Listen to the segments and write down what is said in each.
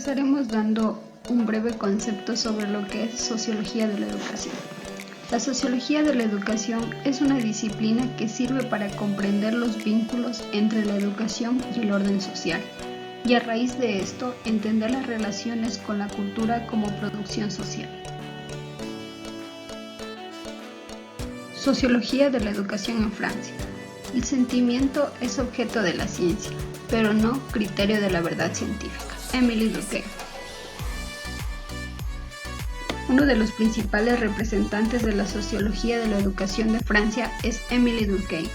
Empezaremos dando un breve concepto sobre lo que es sociología de la educación. La sociología de la educación es una disciplina que sirve para comprender los vínculos entre la educación y el orden social, y a raíz de esto entender las relaciones con la cultura como producción social. Sociología de la educación en Francia. El sentimiento es objeto de la ciencia, pero no criterio de la verdad científica. Émile Durkheim. Uno de los principales representantes de la sociología de la educación de Francia es Émile Durkheim.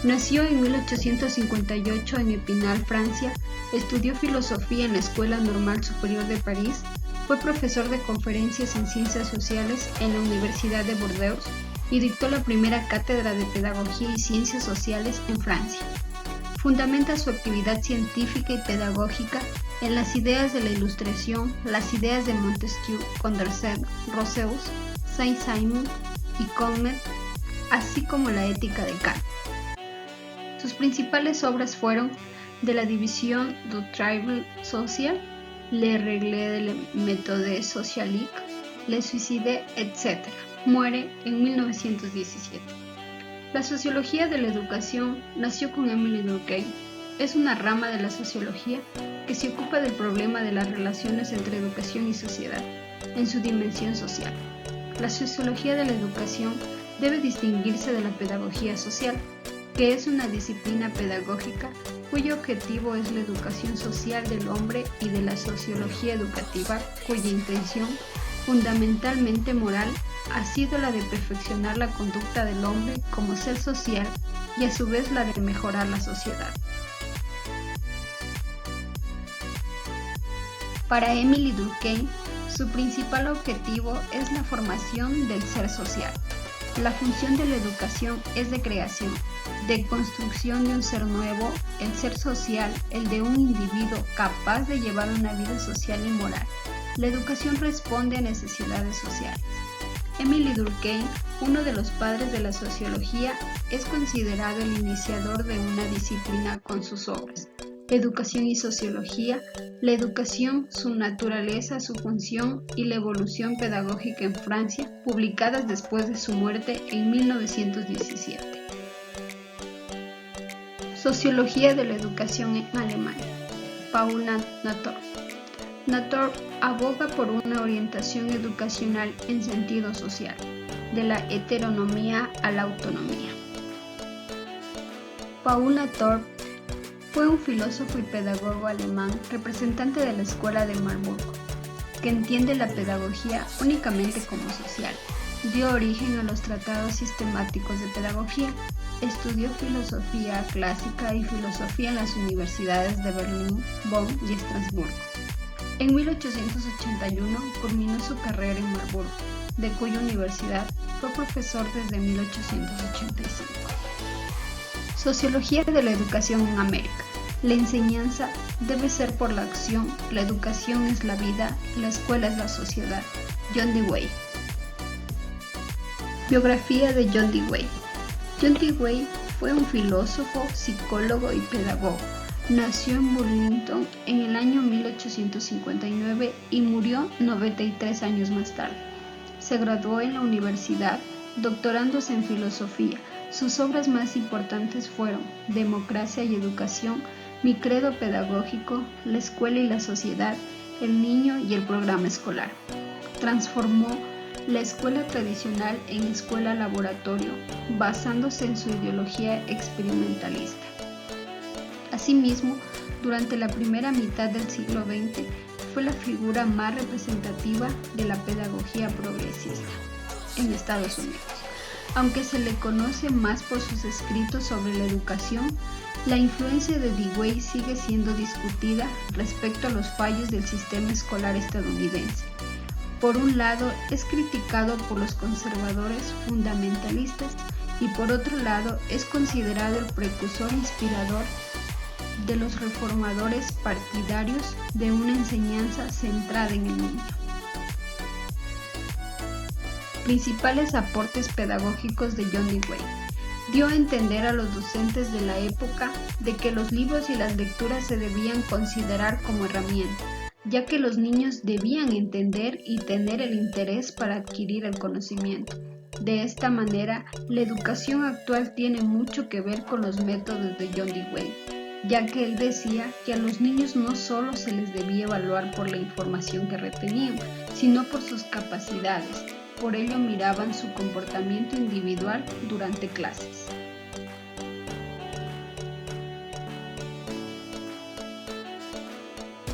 Nació en 1858 en Épinal, Francia, estudió filosofía en la Escuela Normal Superior de París, fue profesor de conferencias en ciencias sociales en la Universidad de Burdeos y dictó la primera cátedra de Pedagogía y Ciencias Sociales en Francia. Fundamenta su actividad científica y pedagógica en las ideas de la Ilustración, las ideas de Montesquieu, Condorcet, Rousseau, Saint-Simon y Comte, así como la ética de Kant. Sus principales obras fueron De la division du travail social, Les règles de la méthode socialique, Le suicide, etc. Muere en 1917. La sociología de la educación nació con Émile Durkheim. Es una rama de la sociología que se ocupa del problema de las relaciones entre educación y sociedad, en su dimensión social. La sociología de la educación debe distinguirse de la pedagogía social, que es una disciplina pedagógica cuyo objetivo es la educación social del hombre, y de la sociología educativa, cuya intención, fundamentalmente moral, ha sido la de perfeccionar la conducta del hombre como ser social y a su vez la de mejorar la sociedad. Para Émile Durkheim, su principal objetivo es la formación del ser social. La función de la educación es de creación, de construcción de un ser nuevo, el ser social, el de un individuo capaz de llevar una vida social y moral. La educación responde a necesidades sociales. Émile Durkheim, uno de los padres de la sociología, es considerado el iniciador de una disciplina con sus obras Educación y Sociología, la educación, su naturaleza, su función y la evolución pedagógica en Francia, publicadas después de su muerte en 1917. Sociología de la educación en Alemania. Paul Natter. Natter aboga por una orientación educacional en sentido social, de la heteronomía a la autonomía. Paul Natter fue un filósofo y pedagogo alemán, representante de la Escuela de Marburgo, que entiende la pedagogía únicamente como social. Dio origen a los tratados sistemáticos de pedagogía. Estudió filosofía clásica y filosofía en las universidades de Berlín, Bonn y Estrasburgo. En 1881 culminó su carrera en Marburgo, de cuya universidad fue profesor desde 1885. Sociología de la educación en América. La enseñanza debe ser por la acción, la educación es la vida, la escuela es la sociedad. John Dewey. Biografía de John Dewey. John Dewey fue un filósofo, psicólogo y pedagogo. Nació en Burlington en el año 1859 y murió 93 años más tarde. Se graduó en la universidad, doctorándose en filosofía. Sus obras más importantes fueron Democracia y Educación, Mi credo pedagógico, La escuela y la sociedad, El niño y el programa escolar. Transformó la escuela tradicional en escuela laboratorio, basándose en su ideología experimentalista. Asimismo, durante la primera mitad del siglo XX, fue la figura más representativa de la pedagogía progresista en Estados Unidos. Aunque se le conoce más por sus escritos sobre la educación, la influencia de Dewey sigue siendo discutida respecto a los fallos del sistema escolar estadounidense. Por un lado, es criticado por los conservadores fundamentalistas y por otro lado, es considerado el precursor inspirador de los reformadores partidarios de una enseñanza centrada en el niño. Principales aportes pedagógicos de John Dewey. Dio a entender a los docentes de la época de que los libros y las lecturas se debían considerar como herramienta, ya que los niños debían entender y tener el interés para adquirir el conocimiento. De esta manera, la educación actual tiene mucho que ver con los métodos de John Dewey, ya que él decía que a los niños no solo se les debía evaluar por la información que retenían, sino por sus capacidades. Por ello miraban su comportamiento individual durante clases.